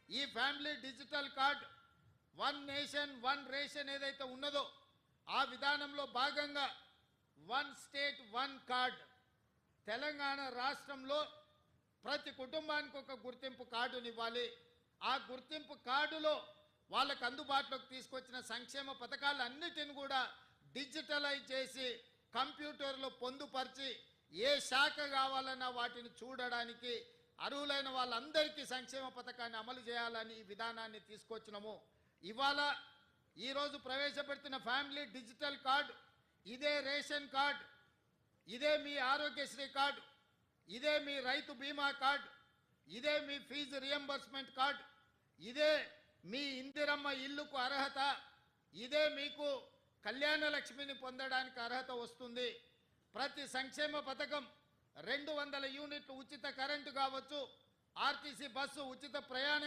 ఈ family digital card one nation one ration ఏదైతే ఉన్నదో ఆ విధానంలో భాగంగా one state one card Telangana రాష్ట్రంలో ప్రతి కుటుంబానికి ఒక గుర్తింపు కార్డునివ్వాలి. ఆ గుర్తింపు కార్డులో వాళ్ళకు అందుబాటులోకి తీసుకొచ్చిన సంక్షేమ పథకాలన్నిటిని కూడా డిజిటలైజ్ చేసి కంప్యూటర్లో పొందుపరిచి ఏ శాఖ కావాలన్నా వాటిని చూడడానికి అర్హులైన వాళ్ళందరికీ సంక్షేమ పథకాన్ని అమలు చేయాలని ఈ విధానాన్ని తీసుకొచ్చినాము. ఇవాళ ఈరోజు ప్రవేశపెడుతున్న ఫ్యామిలీ డిజిటల్ కార్డు, ఇదే రేషన్ కార్డు, ఇదే మీ ఆరోగ్యశ్రీ కార్డు, ఇదే మీ రైతు బీమా కార్డు, ఇదే మీ ఫీజు రియంబర్స్మెంట్ కార్డు, ఇదే మీ ఇందిరమ్మ ఇల్లుకు అర్హత, ఇదే మీకు కళ్యాణ లక్ష్మిని పొందడానికి అర్హత వస్తుంది. ప్రతి సంక్షేమ పథకం 200 యూనిట్లు ఉచిత కరెంటు కావచ్చు, ఆర్టీసీ బస్సు ఉచిత ప్రయాణం